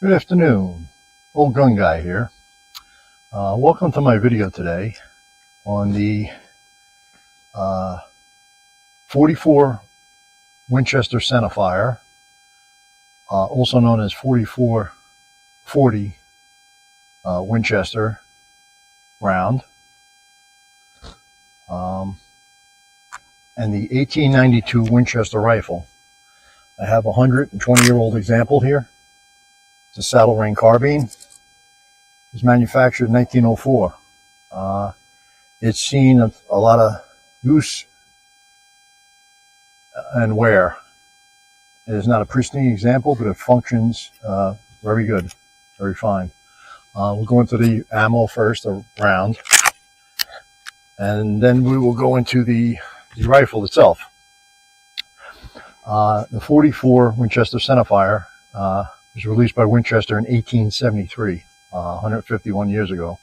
Good afternoon, old gun guy here. Welcome to my video today on the 44 Winchester centerfire, also known as 4440 Winchester round, and the 1892 Winchester rifle. I have a 120-year-old example here. It's a Saddle Ring carbine. It was manufactured in 1904. It's seen a lot of use and wear. It is not a pristine example, but it functions very good, very fine. We'll go into the ammo first, the round, and then we will go into the rifle itself. The 44 Winchester centerfire was released by Winchester in 1873, 151 years ago.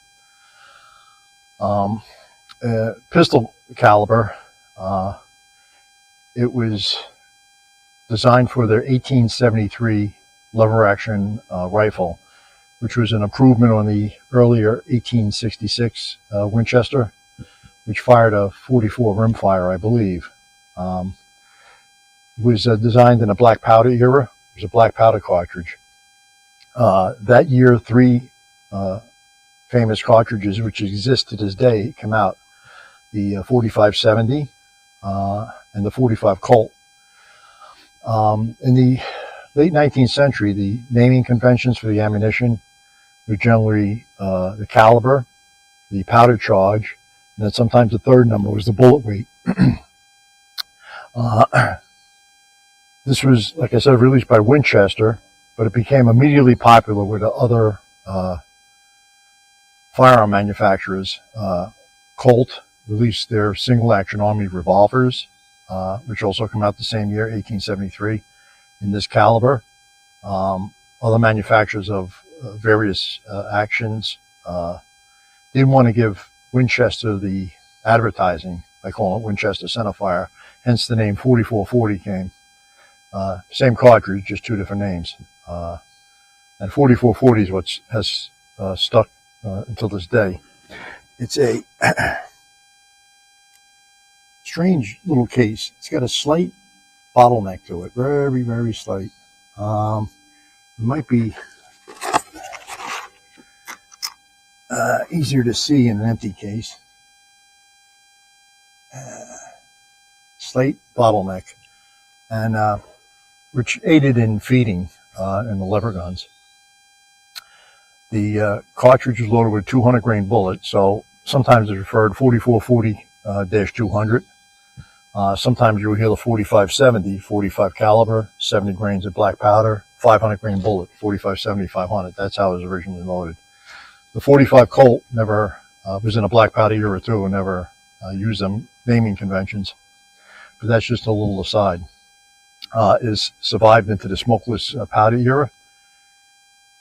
Pistol caliber, it was designed for their 1873 lever action rifle, which was an improvement on the earlier 1866 Winchester, which fired a 44 rimfire, I believe. It was designed in a black powder era. It was a black powder cartridge. That year, three famous cartridges, which exist to this day, came out: the 4570 and the 45 Colt. In the late 19th century, the naming conventions for the ammunition were generally the caliber, the powder charge, and then sometimes the third number was the bullet weight. This was, like I said, released by Winchester, but it became immediately popular with the other firearm manufacturers. Colt released their single-action army revolvers, which also came out the same year, 1873, in this caliber. Other manufacturers of various actions didn't want to give Winchester the advertising by calling it Winchester centerfire, hence the name 4440 came. Same cartridge, just two different names. And 4440 is what has stuck until this day. It's a strange little case. It's got a slight bottleneck to it, very, very slight. It might be easier to see in an empty case. Slight bottleneck, and which aided in feeding in the lever guns. The cartridge is loaded with 200 grain bullet, so sometimes it's referred 4440-200. Sometimes you'll hear the 4570, 45 caliber, 70 grains of black powder, 500 grain bullet, 4570, 500. That's how it was originally loaded. The 45 Colt never was in a black powder era too, and never used them naming conventions. But that's just a little aside. Is survived into the smokeless powder era.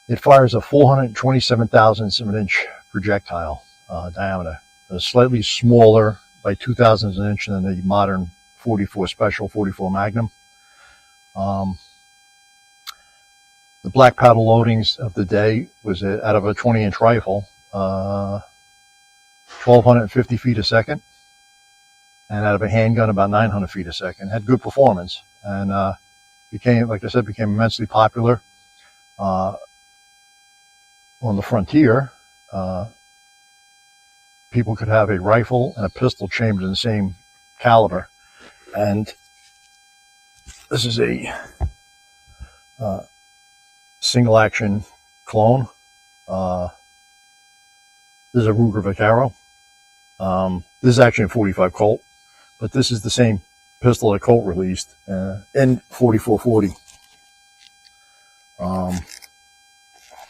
It fires a 427 thousandths of an inch projectile diameter. It's slightly smaller by 2 thousandths of an inch than the modern 44 Special, 44 Magnum. The black powder loadings of the day was out of a 20-inch rifle, 1,250 feet a second, and out of a handgun about 900 feet a second. Had good performance, and became, like I said, became immensely popular on the frontier. People could have a rifle and a pistol chambered in the same caliber, and this is a single-action clone. This is a Ruger Vaquero. This is actually a 45 Colt, but this is the same pistol that Colt released in 4440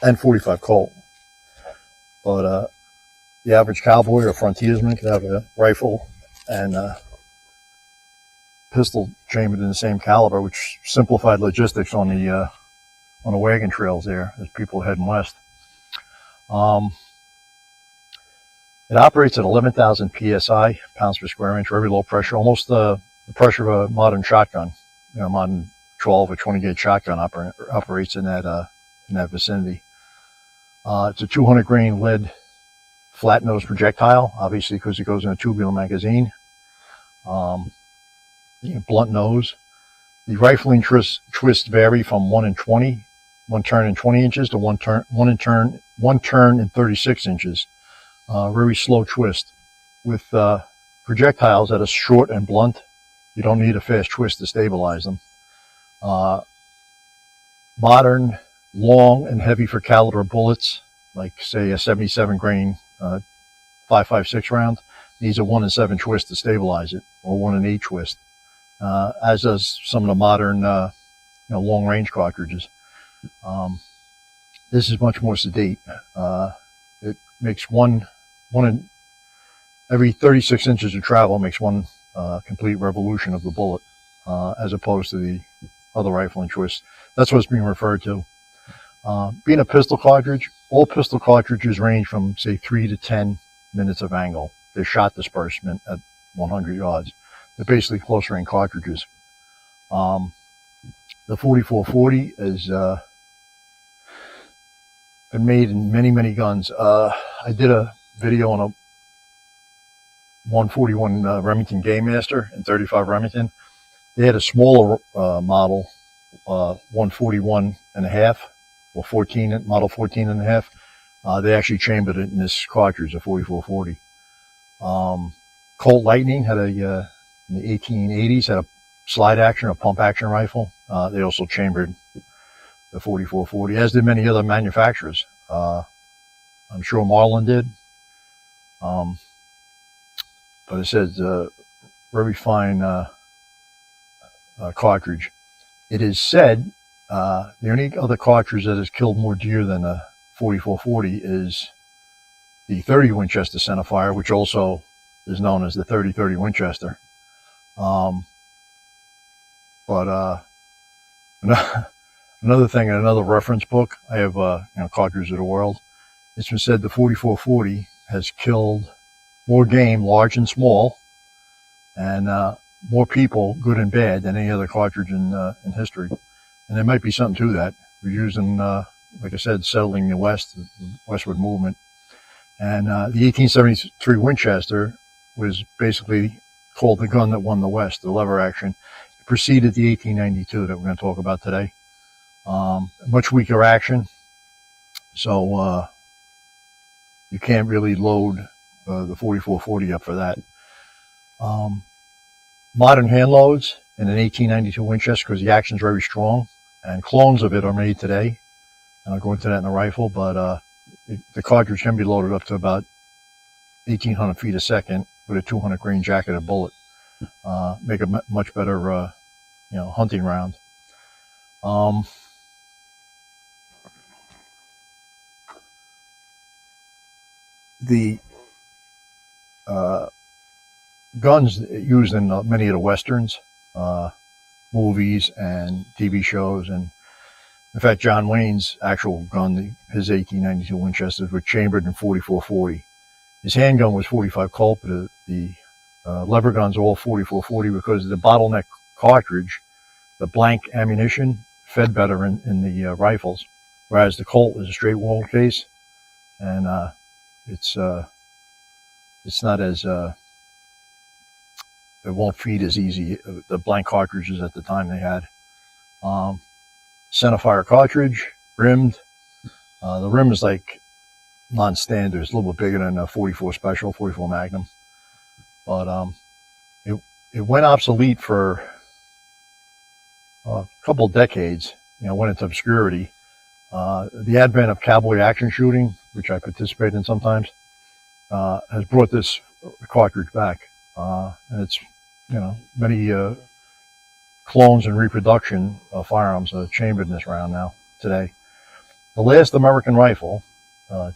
and 45 Colt. But the average cowboy or frontiersman could have a rifle and pistol chambered in the same caliber, which simplified logistics on the wagon trails there as people heading west. It operates at 11,000 psi, pounds per square inch, very low pressure, almost the pressure of a modern shotgun. You know, modern 12 or 20 gauge shotgun operates in that in that vicinity. It's a 200 grain lead flat nose projectile, obviously because it goes in a tubular magazine. Blunt nose. The rifling twists vary from 1 turn in 20 inches to one turn in 36 inches. Very slow twist. With projectiles that are short and blunt, you don't need a fast twist to stabilize them. Modern, long and heavy for caliber bullets, like say a 77 grain 5.56 round, needs a 1 in 7 twist to stabilize it, or 1 in 8 twist, as does some of the modern long range cartridges. This is much more sedate. It makes one in every 36 inches of travel makes one complete revolution of the bullet, as opposed to the other rifling twist. That's what's being referred to. Being a pistol cartridge, all pistol cartridges range from say 3 to 10 minutes of angle. Their shot disbursement at 100 yards. They're basically close range cartridges. The 4440 is been made in many guns. I did a video on a 141 Remington Game Master in 35 Remington. They had a smaller model, 141 and a half, or model 14 and a half. They actually chambered it in this cartridge, a 4440. Colt Lightning had in the 1880s, had a slide action, a pump action rifle. They also chambered the 4440, as did many other manufacturers. I'm sure Marlin did. But it says very fine cartridge. It is said the only other cartridge that has killed more deer than a 4440 is the 30 Winchester centerfire, which also is known as the 30-30 Winchester. Another thing in another reference book, I have Cartridges of the World. It's been said the 4440 has killed more game, large and small, and more people, good and bad, than any other cartridge in history. And there might be something to that. We're using, like I said, settling the westward movement. And the 1873 Winchester was basically called the gun that won the West, the lever action. It preceded the 1892 that we're going to talk about today. Much weaker action, so you can't really load the 4440 up for that. Modern hand loads in an 1892 Winchester, because the action's very strong, and clones of it are made today, and I'll go into that in a rifle, but the cartridge can be loaded up to about 1,800 feet a second with a 200 grain jacketed bullet. Make a much better hunting round. The guns used in many of the westerns, movies and TV shows, and in fact John Wayne's actual gun, his 1892 Winchesters, were chambered in 4440. His handgun was 45 Colt, but the lever guns are all 4440 because the bottleneck cartridge, the blank ammunition, fed better in the rifles, whereas the Colt is a straight wall case, and it's not as it won't feed as easy. The blank cartridges at the time they had. Centerfire cartridge, rimmed. The rim is like non-standard. It's a little bit bigger than a 44 Special, 44 Magnum. But it went obsolete for a couple of decades. Went into obscurity. The advent of cowboy action shooting, which I participate in sometimes, has brought this cartridge back. And it's, many clones and reproduction of firearms are chambered in this round now, today. The last American rifle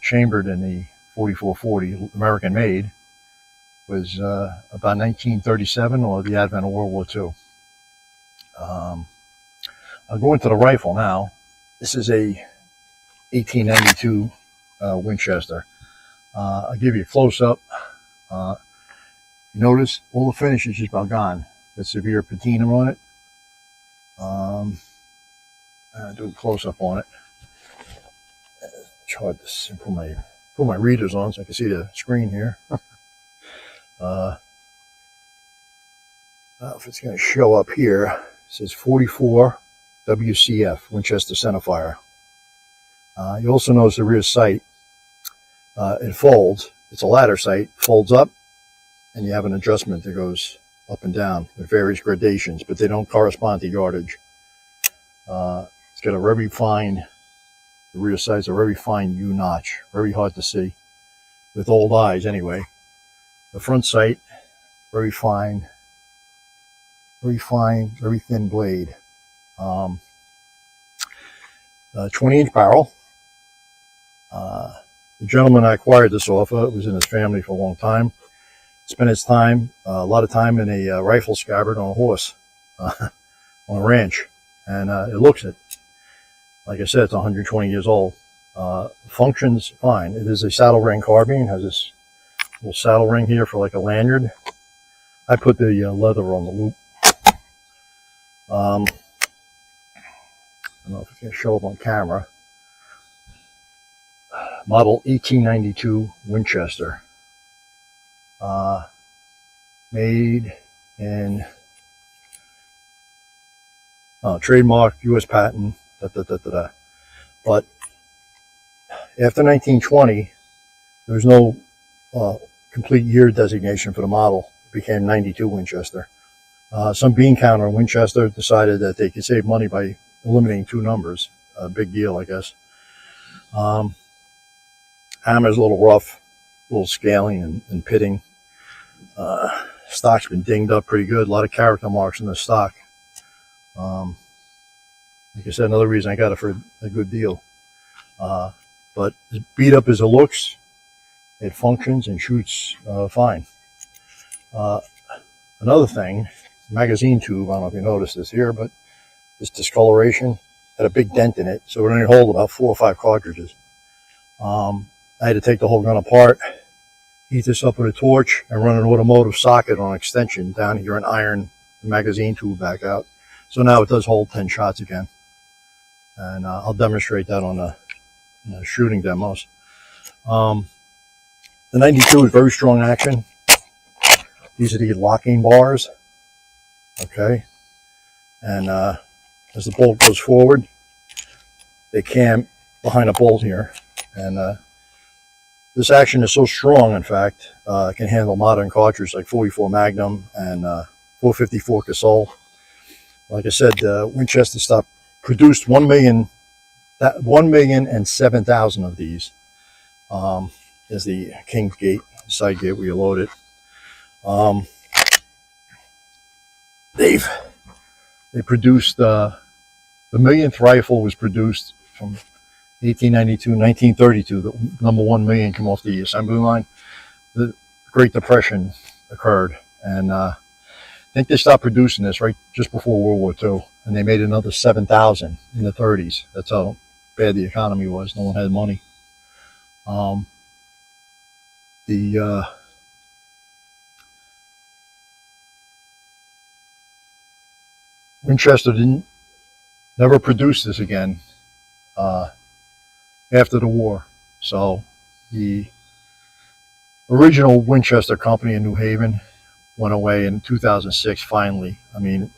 chambered in the 4440, American made, was about 1937, or the advent of World War II. I'll go into the rifle now. This is a 1892 Winchester. I'll give you a close-up. Notice all the finish is just about gone. The severe patina on it. I'll do a close-up on it. It's hard to see. Put my readers on so I can see the screen here. If it's going to show up here, it says 44 WCF, Winchester Centerfire. You also notice the rear sight. It folds. It's a ladder sight. Folds up, and you have an adjustment that goes up and down with various gradations, but they don't correspond to yardage. It's got a very fine, the rear sight's a very fine U-notch, very hard to see with old eyes anyway. The front sight, very fine, very thin blade. 20-inch barrel. The gentleman I acquired this off of was in his family for a long time. Spent his time, a lot of time in a rifle scabbard on a horse, on a ranch. And it looks it. Like I said, it's 120 years old. Functions fine. It is a saddle ring carbine. It has this little saddle ring here for like a lanyard. I put the leather on the loop. I don't know if it's going to show up on camera. Model 1892 Winchester. Made in trademark, U.S. patent, But after 1920, there was no complete year designation for the model. It became 92 Winchester. Some bean counter in Winchester decided that they could save money by eliminating two numbers. A big deal, I guess. Hammer's a little rough, a little scaling and pitting. Stock's been dinged up pretty good. A lot of character marks in the stock. Like I said, another reason I got it for a good deal. But as beat up as it looks, it functions and shoots fine. Another thing, magazine tube, I don't know if you noticed this here, but this discoloration had a big dent in it, so it only hold about 4 or 5 cartridges. I had to take the whole gun apart, heat this up with a torch, and run an automotive socket on extension down here and iron the magazine tube back out. So now it does hold 10 shots again. And I'll demonstrate that on the shooting demos. The 92 is very strong action. These are the locking bars. Okay. And as the bolt goes forward, they cam behind a bolt here. And this action is so strong, in fact, it can handle modern cartridges like 44 Magnum and 454 Casol. Like I said, Winchester produced 1,007,000 of these. Is the King's Gate, side gate where you load it. They produced the millionth rifle was produced from 1892, 1932. The number 1 million came off the assembly line. The Great Depression occurred, and I think they stopped producing this right just before World War II, and they made another 7,000 in the 30s. That's how bad the economy was. No one had money. Winchester never produced this again after the war. So the original Winchester company in New Haven went away in 2006 finally. I mean,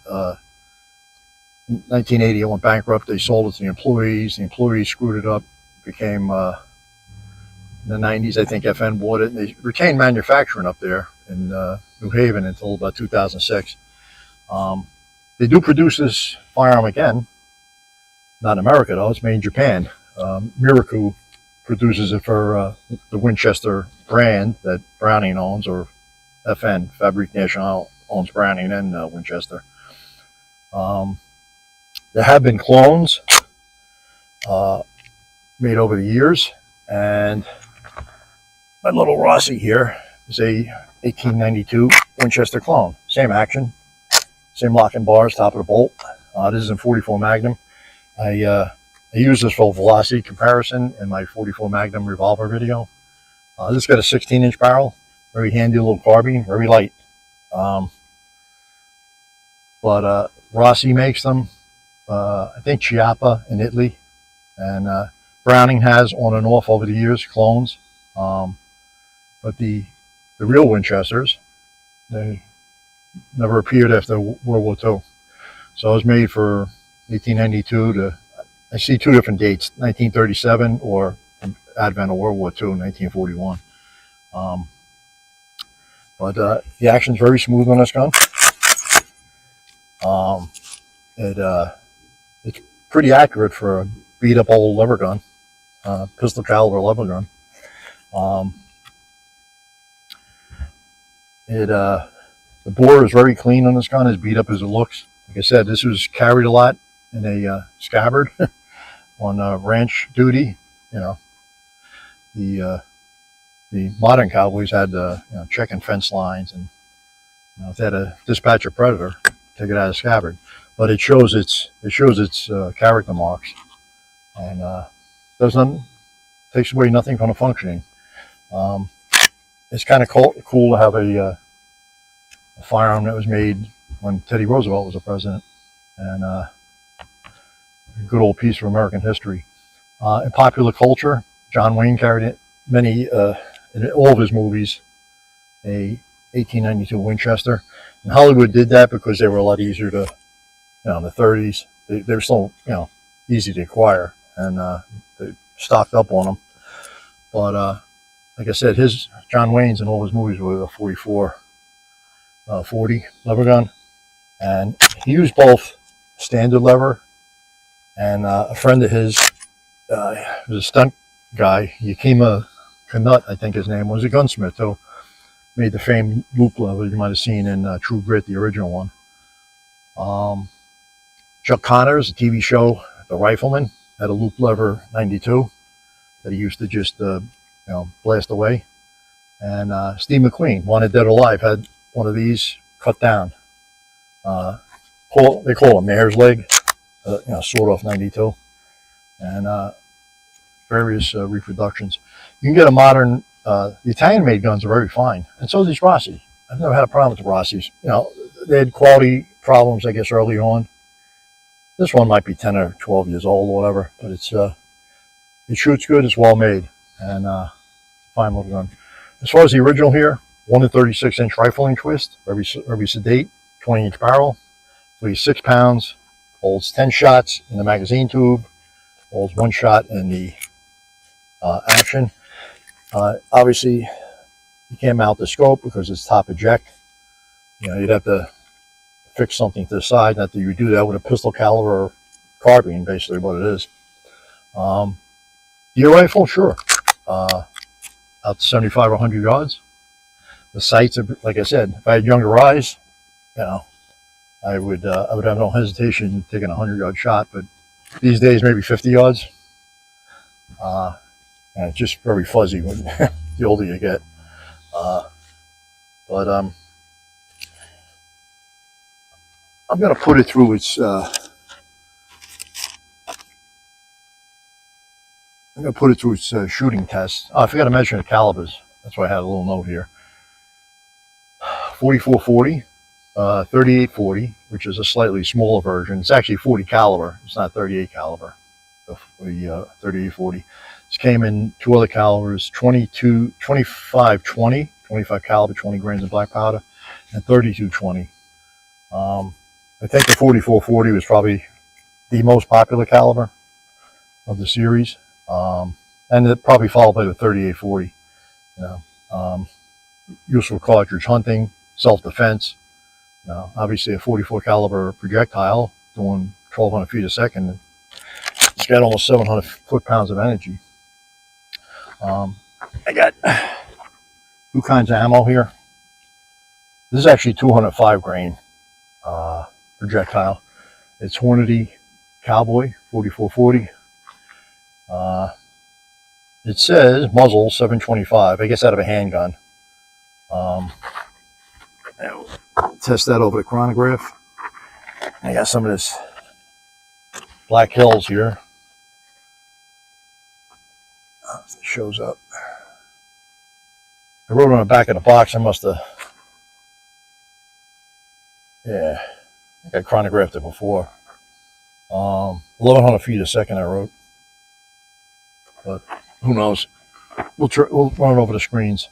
in 1980 it went bankrupt. They sold it to the employees. The employees screwed it up. It became in the 90s, I think FN bought it, and they retained manufacturing up there in New Haven until about 2006. They do produce this firearm again. Not in America, though. It's made in Japan. Miraku produces it for the Winchester brand that Browning owns, or FN, Fabrique Nationale, owns Browning and Winchester. There have been clones made over the years, and my little Rossi here is a 1892 Winchester clone. Same action, same locking bars, top of the bolt. This is in 44 Magnum. I use this for velocity comparison in my 44 Magnum revolver video. This has got a 16-inch barrel, very handy little carbine, very light. But Rossi makes them. I think Chiappa in Italy, and Browning has on and off over the years, clones. But the real Winchesters, they never appeared after World War II. So it was made for 1892 to, I see two different dates, 1937 or advent of World War II, 1941. But the action's very smooth on this gun. It's pretty accurate for a beat up old lever gun, pistol caliber lever gun. The bore is very clean on this gun, as beat up as it looks. Like I said, this was carried a lot in a scabbard on ranch duty. You know, the modern cowboys had checking fence lines, and if they had to dispatch a predator, take it out of scabbard. But it shows its character marks, and takes away nothing from the functioning. It's kind of cool to have a firearm that was made when Teddy Roosevelt was the president, and a good old piece of American history. In popular culture, John Wayne carried it in all of his movies, a 1892 Winchester. And Hollywood did that because they were a lot easier to, in the 30s, they were still, easy to acquire, and they stocked up on them. But like I said, John Wayne's in all his movies were a 44 40 lever gun, and he used both standard lever, and a friend of his was a stunt guy, Yakima Canutt, I think his name was, a gunsmith too, made the famed loop lever you might have seen in True Grit, the original one. Chuck Connors, the TV show The Rifleman, had a loop lever 92 that he used to just blast away. And Steve McQueen, Wanted Dead or Alive, had one of these cut down. They call it mare's leg, sawed off 92, and various reproductions. You can get a modern. The Italian-made guns are very fine, and so is these Rossi. I've never had a problem with the Rossis. They had quality problems, I guess, early on. This one might be 10 or 12 years old or whatever, but it shoots good. It's well made, and fine little gun. As far as the original here, 1 36-inch rifling twist, very sedate, 20-inch barrel, weighs 6 pounds, holds 10 shots in the magazine tube, holds 1 shot in the action. Obviously, you can't mount the scope because it's top eject. You'd have to fix something to the side. Not that you would do that with a pistol caliber carbine, basically what it is. Deer rifle, sure. Out to 75 or 100 yards. The sights, like I said, if I had younger eyes, I would have no hesitation taking a 100-yard shot. But these days, maybe 50 yards. And it's just very fuzzy when the older you get. But I'm going to put it through its. I'm going to put it through its shooting test. Oh, I forgot to mention the calibers. That's why I had a little note here. 4440, 3840, which is a slightly smaller version. It's actually 40 caliber. It's not 38 caliber. The 3840. This came in 2 other calibers: 25 caliber, 20 grains of black powder, and 3220. I think the 4440 was probably the most popular caliber of the series. And it probably followed by the 3840. Useful cartridge hunting, self-defense. Obviously a 44 caliber projectile doing 1,200 feet a second. It's got almost 700 foot-pounds of energy. I got 2 kinds of ammo here. This is actually 205 grain projectile. It's Hornady Cowboy 4440. It says muzzle 725. I guess out of a handgun. Test that over the chronograph. I got some of this Black Hills here. It shows up. I wrote on the back of the box. I must have. Yeah, I think I chronographed it before. 1,100 feet a second, I wrote. but who knows? We'll run it over the screens.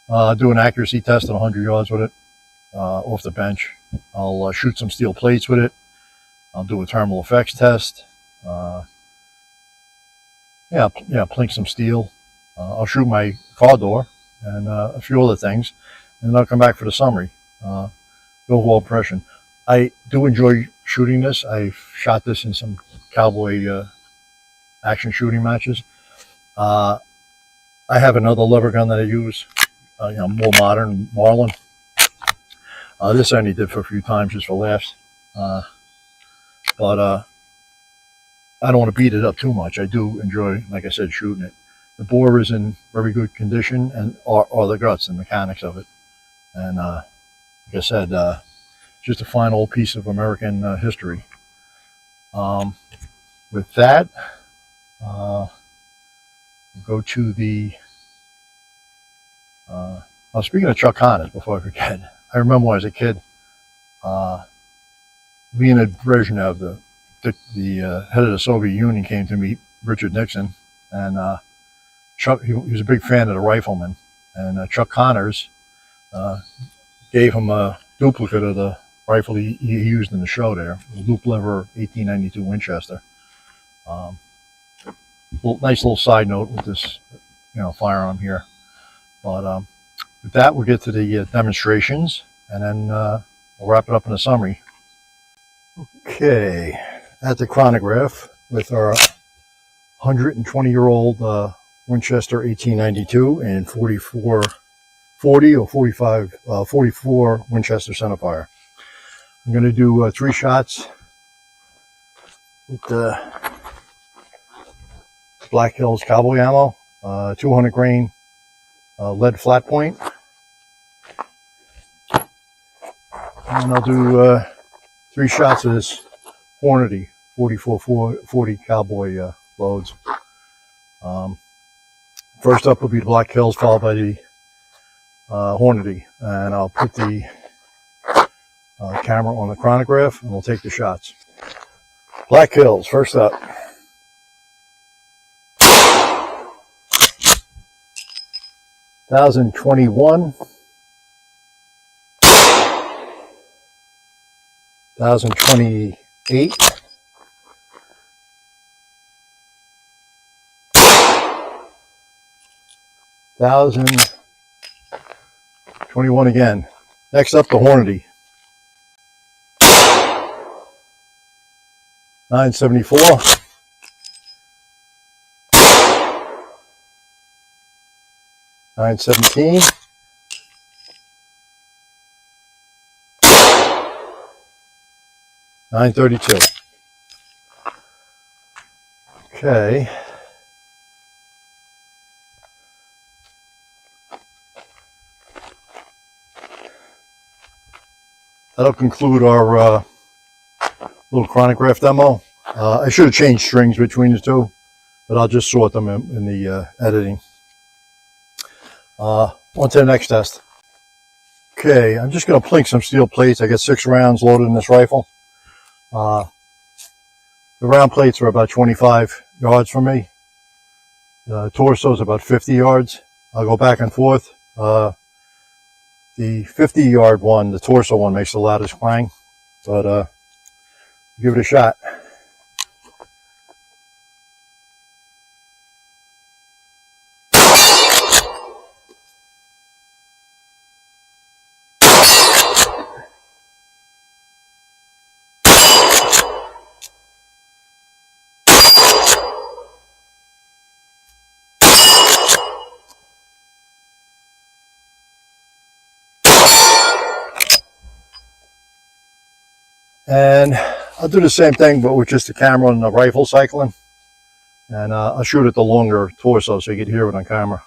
Do an accuracy test at 100 yards with it off the bench. I'll shoot some steel plates with it. I'll do a thermal effects test. Plink some steel. I'll shoot my car door and a few other things, and then I'll come back for the summary. The overall impression. I do enjoy shooting this. I've shot this in some cowboy action shooting matches. I have another lever gun that I use, more modern, Marlin. This I only did for a few times just for laughs. But I don't want to beat it up too much. I do enjoy, like I said, shooting it. The bore is in very good condition, and are the guts and mechanics of it. And like I said, just a fine old piece of American history. With that, we'll go to the. Speaking of Chuck Connors, before I forget, I remember when I was a kid, Leonid Brezhnev, the head of the Soviet Union, came to meet Richard Nixon, and Chuck, he was a big fan of the Rifleman, and Chuck Connors gave him a duplicate of the rifle he used in the show there, the loop lever 1892 Winchester. Nice little side note with this, firearm here. But with that, we'll get to the demonstrations, and then we'll wrap it up in a summary. Okay, at the chronograph with our 120-year-old Winchester 1892 and 40 or 44 Winchester centerfire. I'm going to do 3 shots with the Black Hills cowboy ammo, 200 grain lead flat point, and I'll do 3 shots of this Hornady 4440 cowboy loads. First up will be the Black Hills, followed by the Hornady, and I'll put the camera on the chronograph, and we'll take the shots. Black Hills, first up. $1,021, $1,028, $1,021 again. Next up, the Hornady. 974. 917. 932. Okay. That'll conclude our little chronograph demo. I should have changed strings between the two, but I'll just sort them in the editing. On to the next test. Okay, I'm just going to plink some steel plates. I got 6 rounds loaded in this rifle. The round plates are about 25 yards from me. The torso is about 50 yards. I'll go back and forth. The 50-yard one, the torso one, makes the loudest clang, but give it a shot. And I'll do the same thing, but with just the camera and the rifle cycling. And I'll shoot at the longer torso so you can hear it on camera.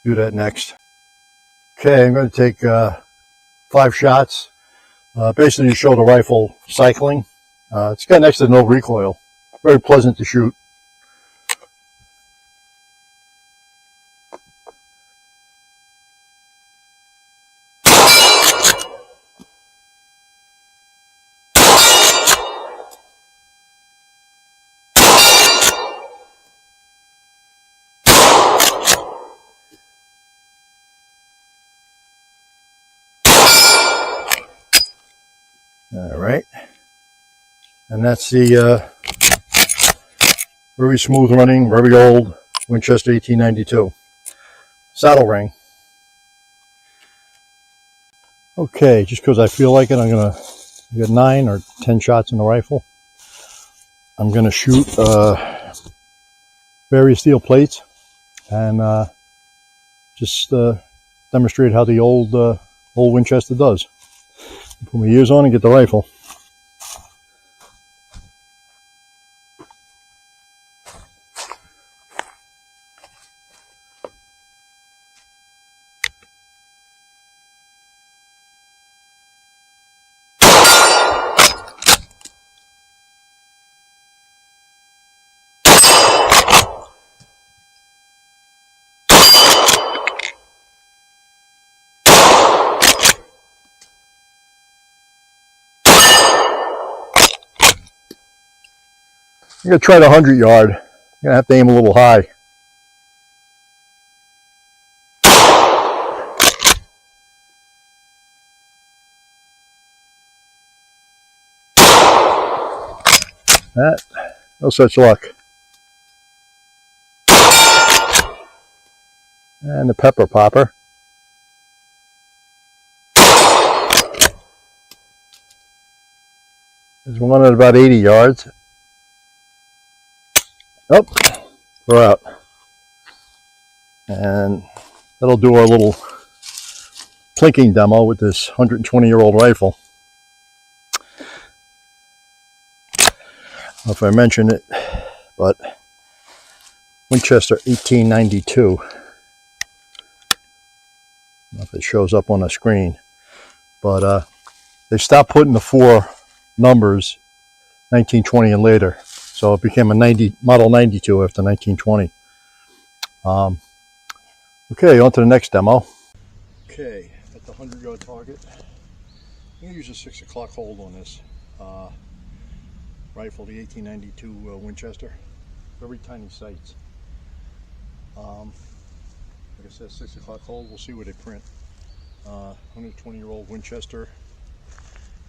Do that next. Okay, I'm going to take 5 shots. Basically to show the rifle cycling. It's got next to no recoil. Very pleasant to shoot. All right. And that's the very smooth running, very old Winchester 1892 saddle ring. Okay, just because I feel like it, I'm going to get 9 or 10 shots in the rifle. I'm going to shoot various steel plates and just demonstrate how the old Winchester does. Put my ears on and get the rifle. I'm going to try the 100-yard. I'm going to have to aim a little high. No such luck. And the pepper popper. There's one at about 80 yards. Oh, we're out. And that'll do our little plinking demo with this 120-year-old rifle. I don't know if I mentioned it, but Winchester 1892. I don't know if it shows up on the screen, but they stopped putting the 4 numbers 1920 and later. So it became a model 92 after 1920. Okay, on to the next demo. Okay, at the 100-yard target, I'm going to use a 6 o'clock hold on this rifle, the 1892 Winchester. Very tiny sights. Like I said, 6 o'clock hold. We'll see where they print. 120-year-old Winchester,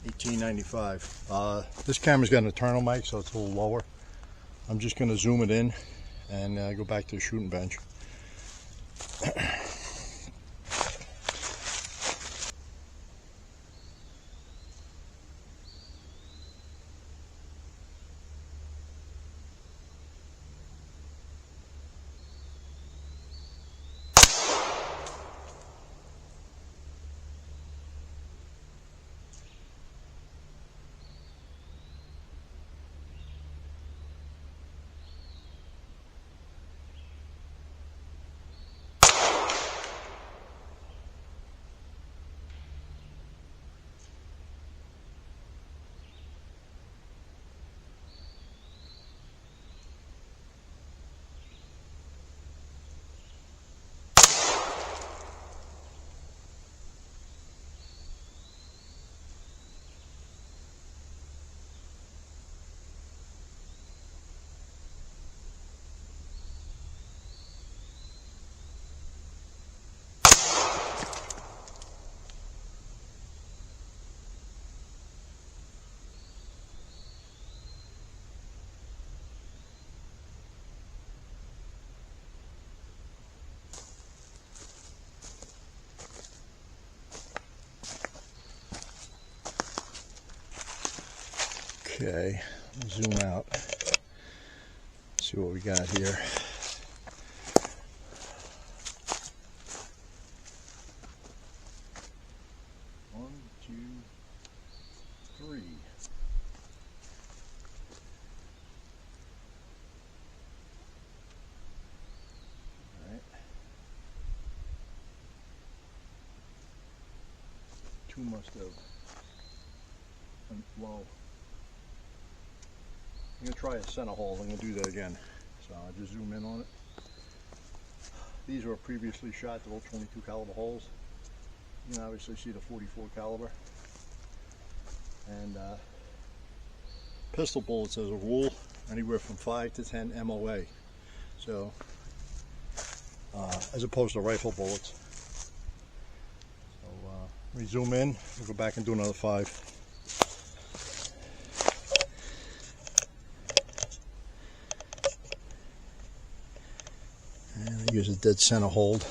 1895. This camera's got an internal mic, so it's a little lower. I'm just going to zoom it in and go back to the shooting bench. Okay, zoom out. See what we got here. One, two, three. All right. 2 must have went low. I'm going to try a center hole. I'm going to do that again. So I'll just zoom in on it. These were previously shot, the little 22 caliber holes. You can obviously see the 44 caliber. And pistol bullets, as a rule, anywhere from 5 to 10 MOA. So, as opposed to rifle bullets. So, we zoom in, we'll go back and do another 5. And I use a dead center hold.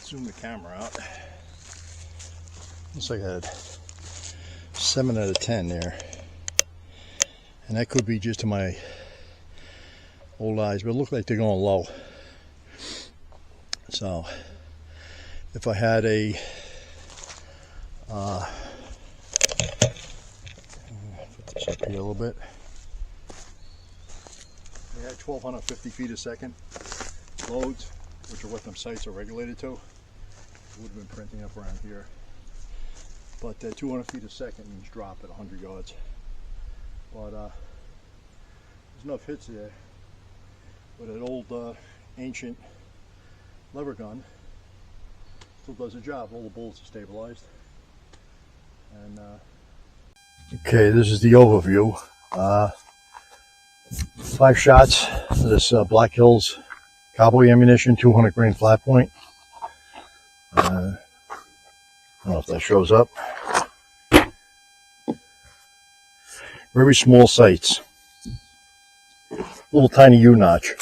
Zoom the camera out. Looks like I had 7 out of 10 there, and that could be just to my old eyes, but it looked like they're going low. So if I had a put this up here a little bit. I had 1250 feet a second loads, which are what them sights are regulated to. Would have been printing up around here, but 200 feet a second means drop at 100 yards. But there's enough hits there with an old ancient lever gun. Still does the job. All the bullets are stabilized. And okay, this is the overview. 5 shots of this Black Hills cowboy ammunition, 200 grain flat point. I don't know if that shows up. Very small sights. Little tiny U-notch.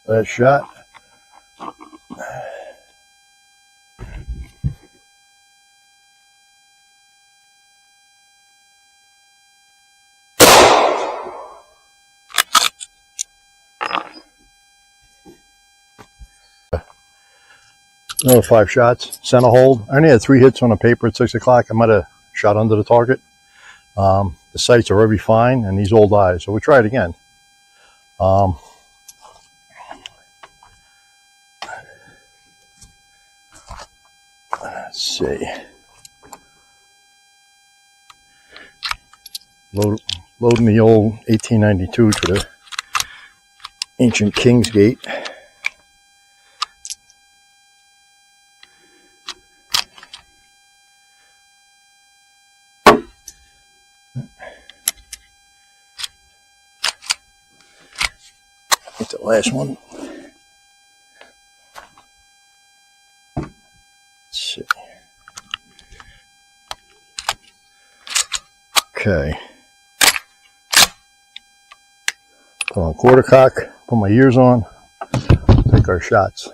That shot. Another 5 shots, center hold. I only had 3 hits on the paper at 6 o'clock. I might have shot under the target. The sights are very fine, and these old eyes. So we try it again. Let's see. Loading the old 1892 to the ancient Kingsgate. Get the last one. Let's see. Okay. Put on quarter cock, put my ears on, take check our shots.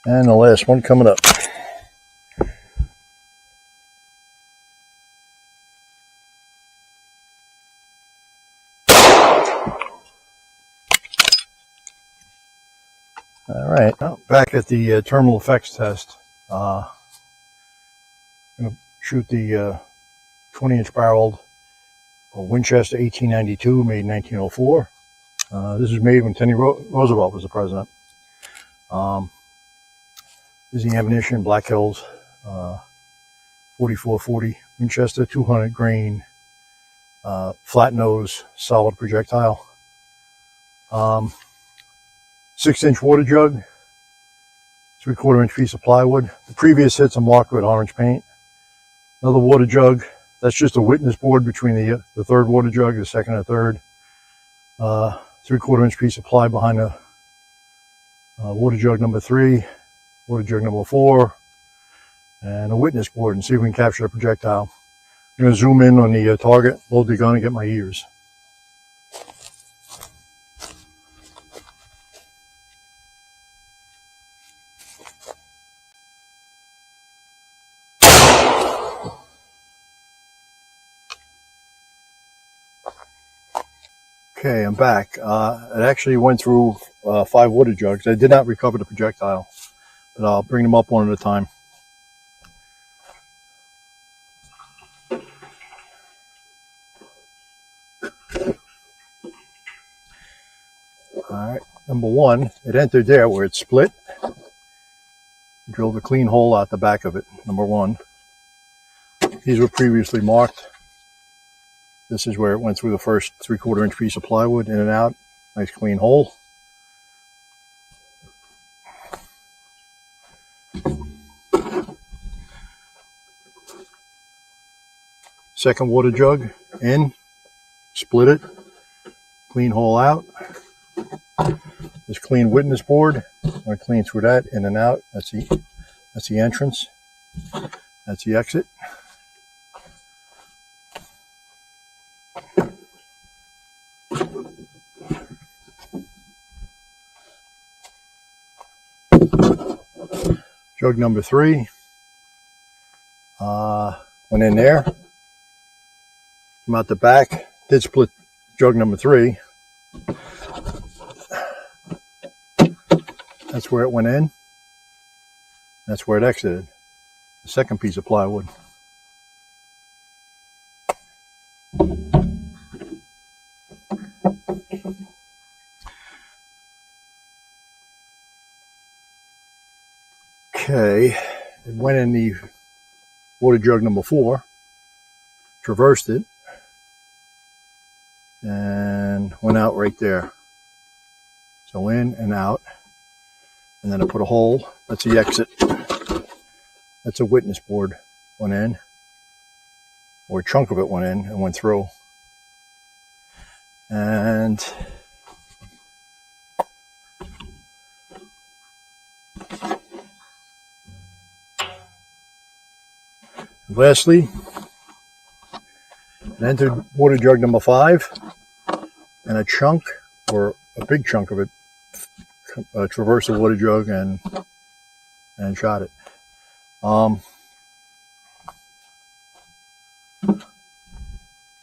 And the last one coming up. All right, now back at the terminal effects test. I'm going to shoot the 20-inch barreled Winchester 1892, made in 1904. This was made when Teddy Roosevelt was the president. This is the ammunition, Black Hills 4440 Winchester, 200 grain, flat nose, solid projectile. 6-inch water jug, 3/4 inch piece of plywood. The previous hits are marked with orange paint. Another water jug. That's just a witness board between the third water jug, the second and third. 3/4 inch piece of ply behind the water jug number 3, water jug number 4, and a witness board, and see if we can capture the projectile. I'm going to zoom in on the target, load the gun, and get my ears. Okay, I'm back. It actually went through 5 water jugs. I did not recover the projectile, but I'll bring them up one at a time. Alright, number 1, it entered there where it split. Drilled a clean hole out the back of it, number 1. These were previously marked. This is where it went through the first 3/4 inch piece of plywood, in and out. Nice clean hole. Second water jug in, split it, clean hole out. This clean witness board, I'm going to clean through that, in and out. That's the entrance. That's the exit. Jug number 3 went in there. Come out the back. Did split jug number 3. That's where it went in. That's where it exited. The second piece of plywood. Okay, it went in the water jug number 4, traversed it, and went out right there. So in and out, and then I put a hole. That's the exit. That's a witness board. Went in, or a chunk of it went in and went through. And lastly, it entered water jug number 5, and a chunk, or a big chunk of it, traversed the water jug and shot it.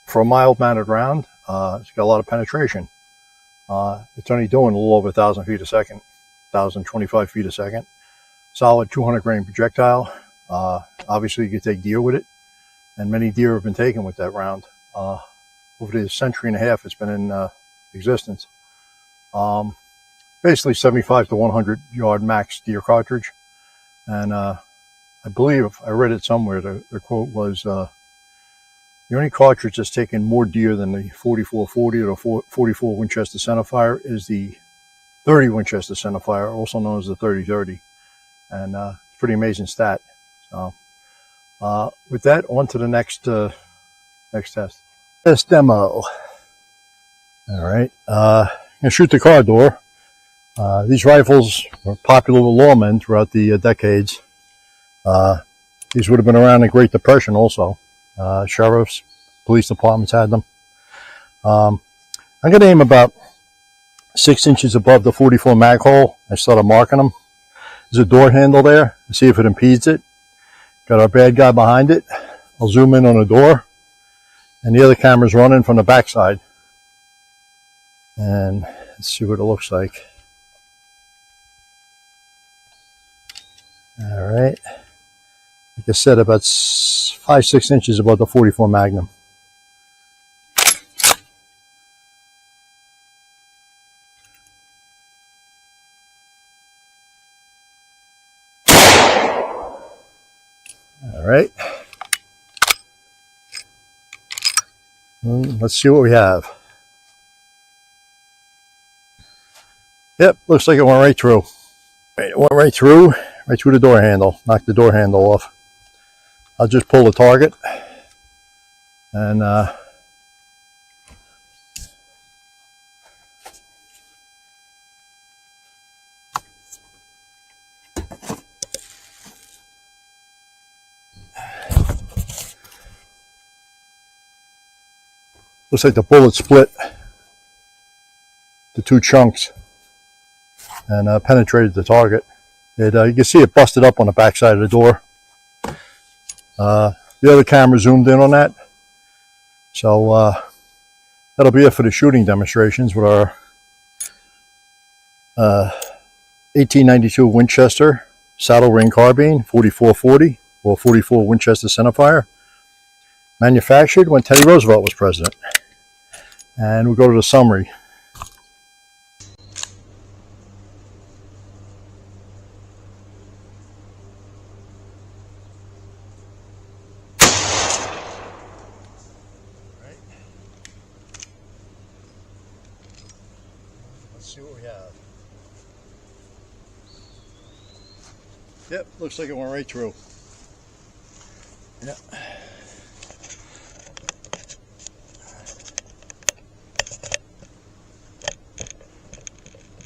For a mild-mounted round, it's got a lot of penetration. It's only doing a little over 1,000 feet a second, 1,025 feet a second. Solid 200 grain projectile. Obviously you could take deer with it, and many deer have been taken with that round. Over the century and a half it's been in existence. Basically 75 to 100 yard max deer cartridge. And I believe I read it somewhere, the quote was, the only cartridge that's taken more deer than the 4440 or the 44 Winchester centerfire is the 30 Winchester centerfire, also known as the 3030. And it's a pretty amazing stat. So with that, on to the next test. Test demo. All right, I'm gonna shoot the car door. These rifles were popular with lawmen throughout the decades. These would have been around the Great Depression also. Sheriffs, police departments had them. I'm going to aim about 6 inches above the 44 mag hole. I started marking them. There's a door handle there. See if it impedes it. Got our bad guy behind it. I'll zoom in on the door. And the other camera's running from the backside. And let's see what it looks like. All right. Like I said, about 5-6 inches above the 44 Magnum. All right. Let's see what we have. Yep, looks like it went right through. It went right through the door handle. Knocked the door handle off. I'll just pull the target and looks like the bullet split to 2 chunks and penetrated the target. You can see it busted up on the back side of the door. The other camera zoomed in on that. So that'll be it for the shooting demonstrations with our 1892 Winchester Saddle Ring carbine, 4440 or 44 Winchester centerfire. Manufactured when Teddy Roosevelt was president. And we'll go to the summary. Let's see what we have. Yep, looks like it went right through. Yep.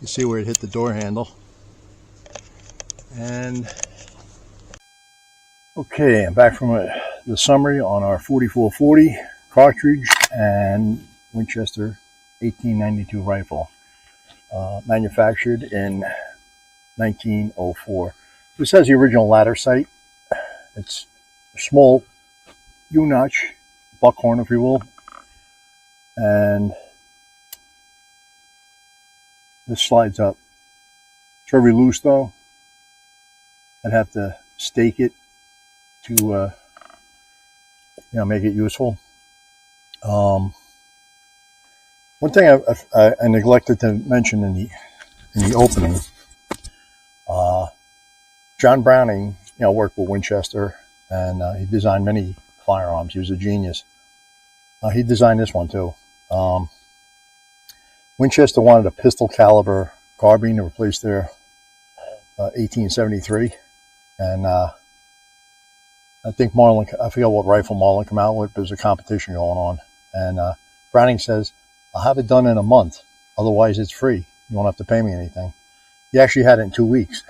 You see where it hit the door handle. And okay, I'm back from the summary on our 4440 cartridge and Winchester 1892 rifle. Manufactured in 1904. This has the original ladder sight. It's a small U-notch buckhorn, if you will, and this slides up. It's very loose though. I'd have to stake it to make it useful. One thing I neglected to mention in the opening, John Browning, worked with Winchester, and he designed many firearms. He was a genius. He designed this one too. Winchester wanted a pistol caliber carbine to replace their 1873, and I think Marlin, I forget what rifle Marlin came out with, but there's a competition going on, and Browning says, I'll have it done in a month. Otherwise, it's free. You won't have to pay me anything. He actually had it in 2 weeks.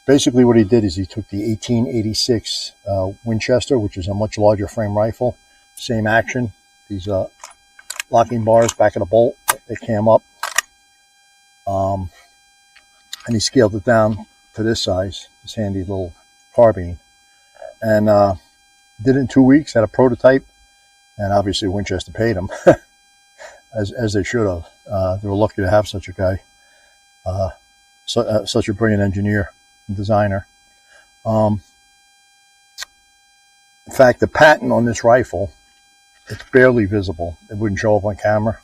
Basically, what he did is he took the 1886 Winchester, which is a much larger frame rifle, same action. These locking bars back of the bolt, they cam up. And he scaled it down to this size, this handy little carbine. And did it in 2 weeks, had a prototype. And obviously Winchester paid him. as they should have. They were lucky to have such a guy, such a brilliant engineer and designer. In fact, the patent on this rifle, it's barely visible. It wouldn't show up on camera.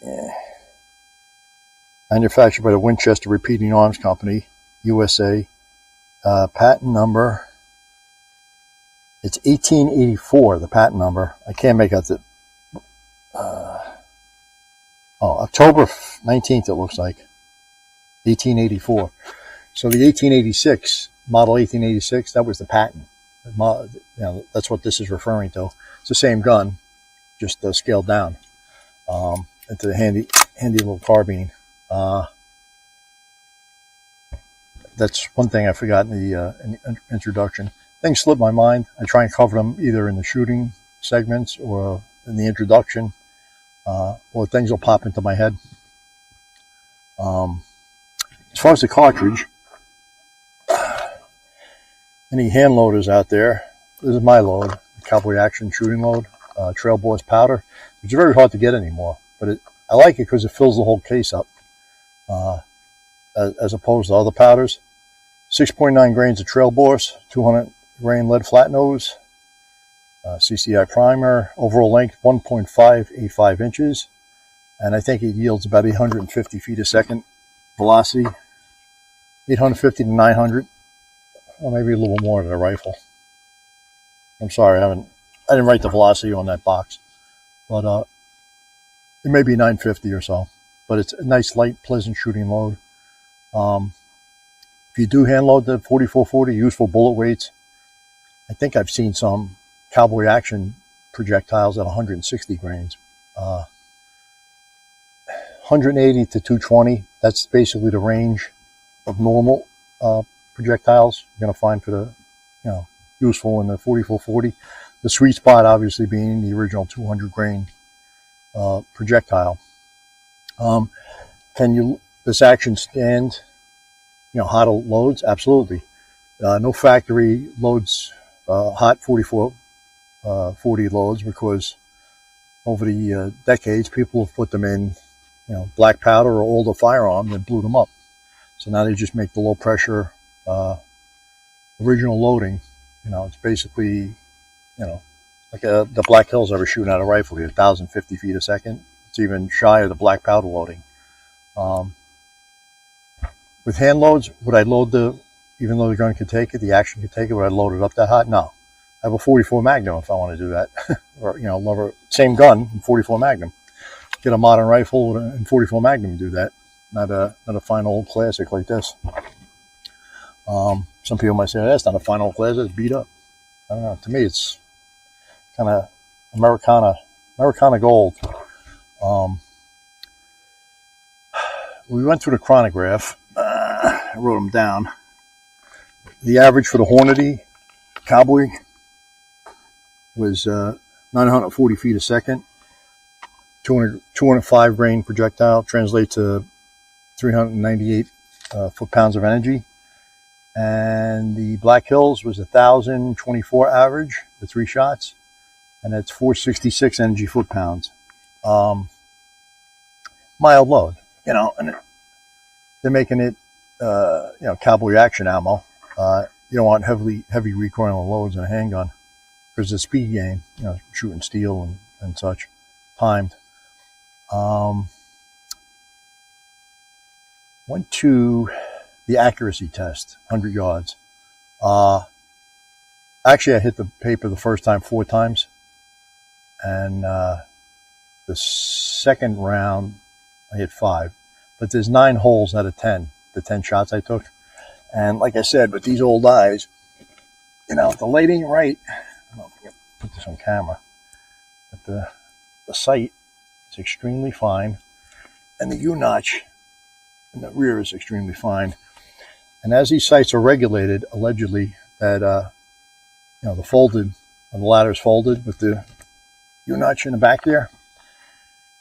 Yeah. Manufactured by the Winchester Repeating Arms Company, USA. Patent number, it's 1884, the patent number. I can't make out the, October 19th, it looks like. 1884. So the 1886, model 1886, that was the patent. You know, that's what this is referring to. It's the same gun, just scaled down into the handy little carbine. That's one thing I forgot in the introduction. Things slip my mind. I try and cover them either in the shooting segments or in the introduction, or things will pop into my head. As far as the cartridge, any hand loaders out there, this is my load, Cowboy Action shooting load, Trail Boss powder. It's very hard to get anymore, but I like it because it fills the whole case up, as opposed to other powders. 6.9 grains of Trail Boss, 200 grain lead flat nose, CCI primer, overall length 1.585 inches, and I think it yields about 850 feet a second velocity, 850 to 900, or maybe a little more than a rifle. I'm sorry, I didn't write the velocity on that box, but it may be 950 or so. But it's a nice, light, pleasant shooting load. If you do hand load the 4440, useful bullet weights. I think I've seen some Cowboy Action projectiles at 160 grains. 180 to 220, that's basically the range of normal projectiles you're going to find for the, useful in the 4440. The sweet spot obviously being the original 200 grain projectile. Can this action stand, hotter loads? Absolutely. No factory loads hot 4440 loads, because over the decades people have put them in black powder or older firearms and blew them up. So now they just make the low pressure original loading. It's basically like the Black Hills I was shooting out a rifle here, 1,050 feet a second. It's even shy of the black powder loading. With hand loads, would I load even though the gun could take it, the action could take it, would I load it up that hot? No. I have a 44 Magnum if I want to do that. Or, same gun, 44 Magnum. Get a modern rifle and 44 Magnum and do that. Not a fine old classic like this. Some people might say, that's not a fine old classic, it's beat up. I don't know. To me, it's kind of Americana gold. We went through the chronograph. I wrote them down. The average for the Hornady Cowboy was 940 feet a second. 205 grain projectile translates to 398 foot-pounds of energy. And the Black Hills was 1,024 average, the 3 shots. And that's 466 energy foot-pounds. Mild load, and they're making it, Cowboy Action ammo. You don't want heavy recoiling loads in a handgun because it's a speed game, shooting steel and such, timed. Went to the accuracy test, 100 yards. Actually, I hit the paper the first time 4 times. And the second round, I hit 5. But there's 9 holes out of 10, the 10 shots I took. And like I said, with these old eyes, if the light ain't right, I don't know if I can put this on camera, but the sight is extremely fine, and the U-notch in the rear is extremely fine. And as these sights are regulated, allegedly, that, the folded, and the ladder is folded with the U-notch in the back there,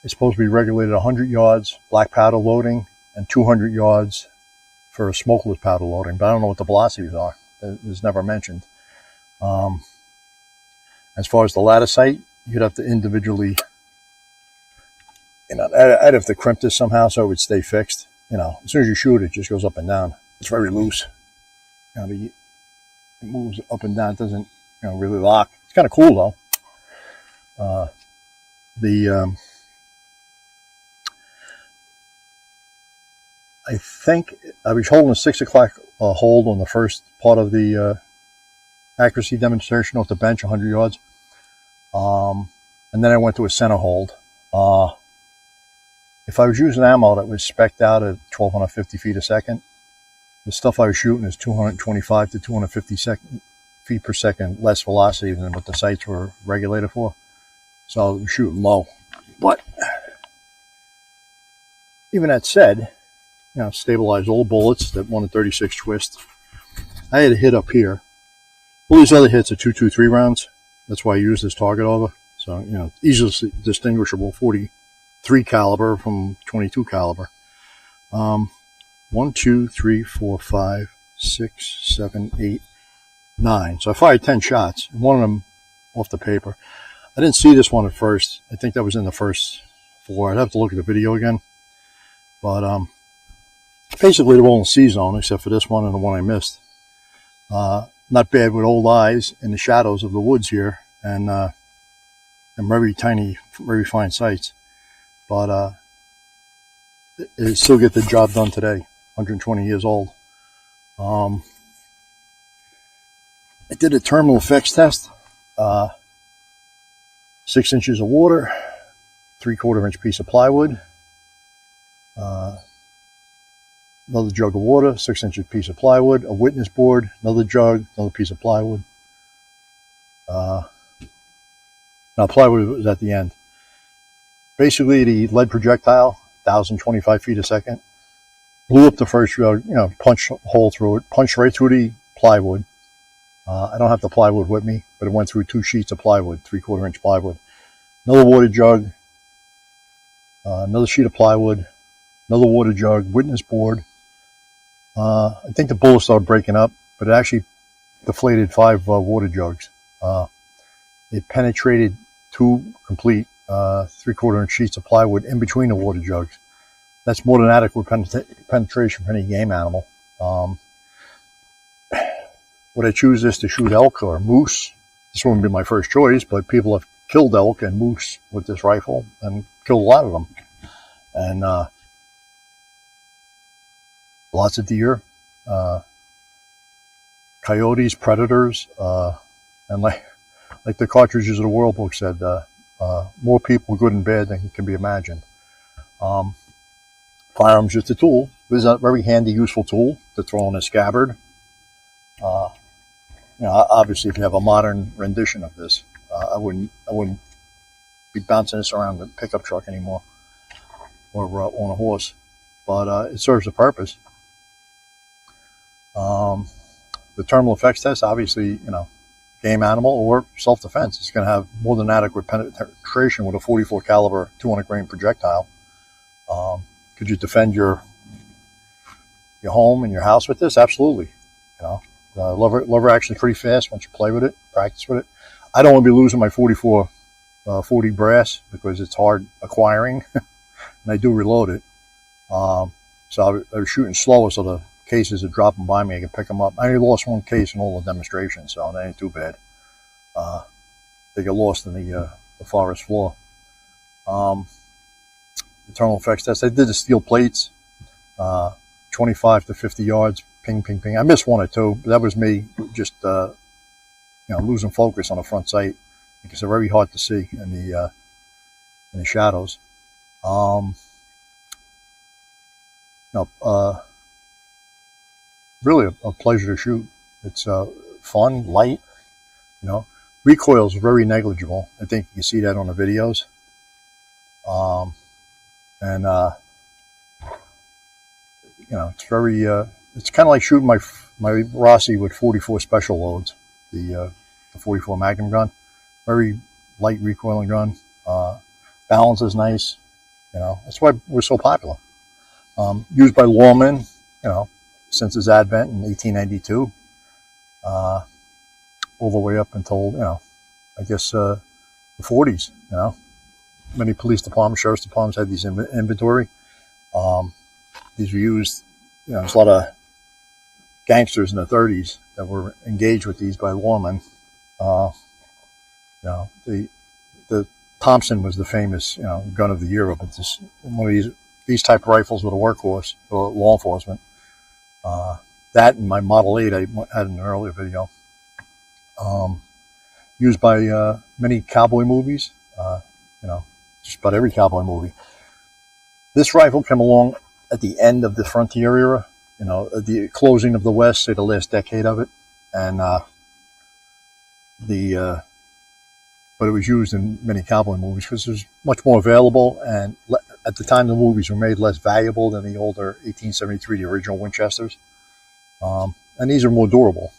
it's supposed to be regulated 100 yards black powder loading and 200 yards for a smokeless powder loading, but I don't know what the velocities are. It was never mentioned. As far as the ladder sight, you'd have to individually, I'd have to crimp this somehow so it would stay fixed. As soon as you shoot, it just goes up and down. It's very loose. It moves up and down. It doesn't, really lock. It's kind of cool though. I think I was holding a 6 o'clock hold on the first part of the accuracy demonstration off the bench, 100 yards. And then I went to a center hold. If I was using ammo that was spec'd out at 1,250 feet a second, the stuff I was shooting is 225 to 250 feet per second less velocity than what the sights were regulated for. So I was shooting low. But even that said, stabilized all bullets that 1 in 36 twist. I had a hit up here. All these other hits are 223 rounds. That's why I use this target over. So, easily distinguishable 43 caliber from 22 caliber. 1, 2, 3, 4, 5, 6, 7, 8, 9. So I fired 10 shots, and one of them off the paper. I didn't see this one at first. I think that was in the first 4. I'd have to look at the video again. But basically they're all in C-zone except for this one and the one I missed. Not bad with old eyes in the shadows of the woods here, and very tiny, very fine sights. But it still get the job done today. 120 years old. I did a terminal effects test. 6 inches of water, 3/4 inch piece of plywood, another jug of water, 6 inch piece of plywood, a witness board, another jug, another piece of plywood. Now plywood was at the end. Basically the lead projectile, 1,025 feet a second, blew up the first jug, punched a hole through it, punched right through the plywood. I don't have the plywood with me, but it went through 2 sheets of plywood, 3/4 inch plywood. Another water jug, another sheet of plywood, another water jug, witness board. I think the bullet started breaking up, but it actually deflated 5 water jugs. It penetrated 2 complete 3/4 inch sheets of plywood in between the water jugs. That's more than adequate penetration for any game animal. Would I choose this to shoot elk or moose? This wouldn't be my first choice, but people have killed elk and moose with this rifle and killed a lot of them. And lots of deer, coyotes, predators, and like the cartridges of the World Book said, more people, good and bad, than can be imagined. Firearms just a tool. This is a very handy, useful tool to throw in a scabbard. Obviously, if you have a modern rendition of this, I wouldn't be bouncing this around the pickup truck anymore, or on a horse. But it serves a purpose. The terminal effects test, obviously, game animal or self-defense, it's going to have more than adequate penetration with a 44 caliber 200 grain projectile. Could you defend your home and your house with this? Absolutely. Lever action's pretty fast once you play with it, practice with it. I don't want to be losing my 44 40 brass because it's hard acquiring, and I do reload it. So I was shooting slower, so the cases are dropping by me. I can pick them up. I only lost 1 case in all the demonstrations, so that ain't too bad. They get lost in the forest floor. The terminal effects test, I did the steel plates, 25 to 50 yards, ping, ping, ping. I missed 1 or 2, but that was me just, losing focus on the front sight because they're very hard to see in the shadows. Really a pleasure to shoot. It's fun, light. Recoil is very negligible. I think you see that on the videos. It's very. It's kind of like shooting my Rossi with 44 special loads, the 44 Magnum gun. Very light recoiling gun. Balance is nice. That's why we're so popular. Used by lawmen, since its advent in 1892. all the way up until, you know, I guess the 40s. You know, many police departments, sheriff's departments had these inventory. These were used. You know, there's a lot of gangsters in the 30s that were engaged with these by lawmen. You know, the Thompson was the famous, you know, gun of the year, but this one of these type of rifles with a workhorse or law enforcement. That and my Model 8 I had in an earlier video. Used by many cowboy movies. You know, just about every cowboy movie. This rifle came along at the end of the frontier era. You know, the closing of the West, say the last decade of it, and but it was used in many cowboy movies because it was much more available, and at the time the movies were made, less valuable than the older 1873, the original Winchesters. And these are more durable.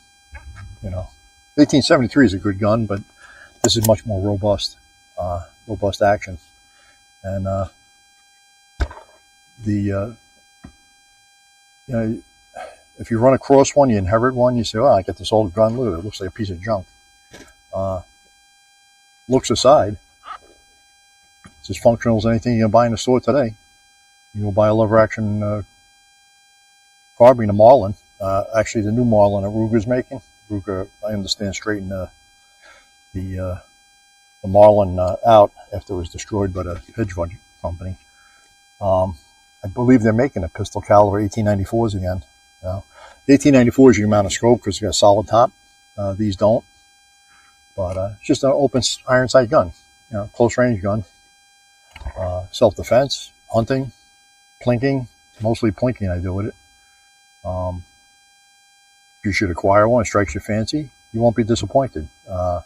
You know, 1873 is a good gun, but this is much more robust, robust action. And you know, if you run across one, you inherit one, you say, "Oh, I got this old gun. Look at it; it looks like a piece of junk." Looks aside, it's as functional as anything you can buy in the store today. You can buy a lever action carbine, a Marlin. Actually, the new Marlin that Ruger's making. Ruger, I understand, straightened the Marlin out after it was destroyed by the hedge fund company. I believe they're making a pistol caliber 1894s again. The 1894s you can mount a scope because it's got a solid top. These don't. But it's just an open iron sight gun, you know, close range gun. Self-defense, hunting, plinking, mostly plinking I do with it. If you should acquire one, it strikes your fancy, you won't be disappointed. You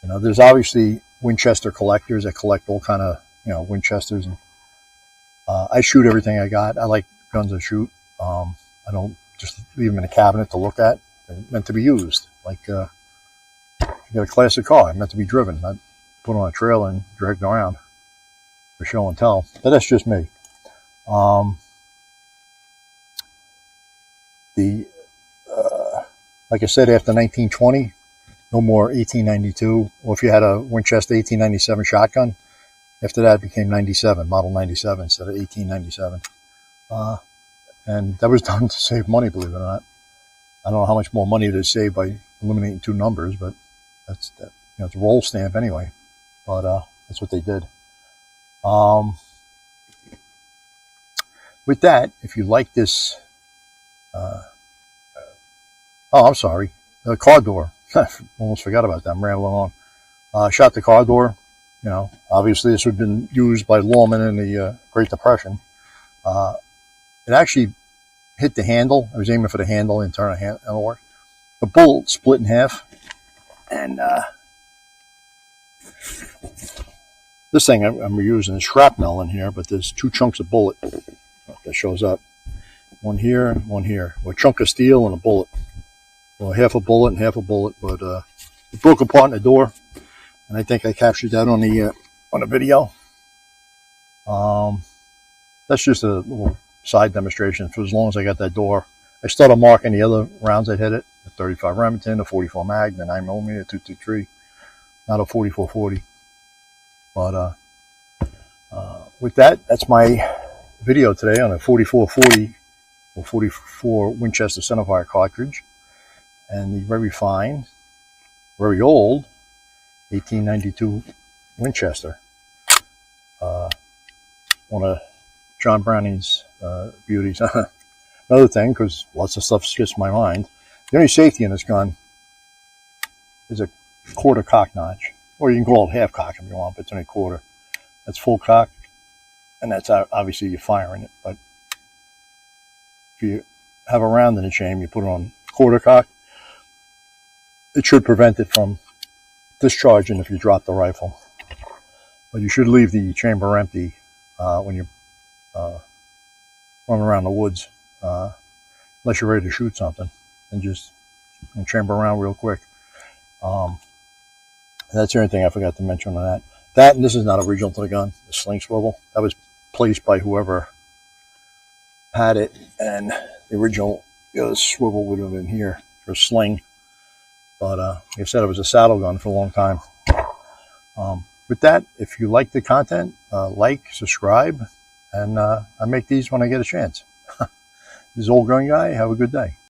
know, there's obviously Winchester collectors that collect all kind of, you know, Winchesters. And, I shoot everything I got. I like guns I shoot. I don't just leave them in a cabinet to look at. They're meant to be used. Like, you got a classic car, meant to be driven, not put on a trailer and dragged around for show and tell. But that's just me. Like I said, after 1920, no more 1892. Or if you had a Winchester 1897 shotgun, after that it became 97, model 97 instead of 1897. And that was done to save money, believe it or not. I don't know how much more money they saved by eliminating two numbers, but that's that. You know, it's a roll stamp anyway. But that's what they did. With that, if you like this, oh, I'm sorry, the car door. Almost forgot about that. I'm rambling on. Shot the car door. You know, obviously this would have been used by lawmen in the Great Depression. It actually hit the handle. I was aiming for the handle, internal handle work. The bullet split in half, and this thing I'm using is shrapnel in here, but there's two chunks of bullet that shows up. One here and one here. Well, a chunk of steel and a bullet. Well, half a bullet and half a bullet, but it broke apart in the door, and I think I captured that on the video. That's just a little side demonstration for as long as I got that door. I started marking the other rounds I hit it: the 35 Remington, the 44 Mag, the 9mm, 223, not a 4440. But with that, that's my video today on a 4440 or 44 Winchester centerfire cartridge, and the very fine, very old 1892 Winchester. One of John Browning's beauties. Another thing, because lots of stuff skips my mind, the only safety in this gun is a quarter cock notch, or you can call it half cock if you want, but it's only quarter. That's full cock, and that's obviously you're firing it. But if you have a round in the chamber, you put it on quarter cock, it should prevent it from discharging if you drop the rifle. But you should leave the chamber empty when you're running around the woods, unless you're ready to shoot something, and just chamber around real quick. That's the only thing I forgot to mention on that. That, and this is not original to the gun, the sling swivel. That was placed by whoever had it, and the original swivel would have been here for a sling. But like I said, it was a saddle gun for a long time. With that, if you like the content, like, subscribe, and I make these when I get a chance. This is Old Gun Guy. Have a good day.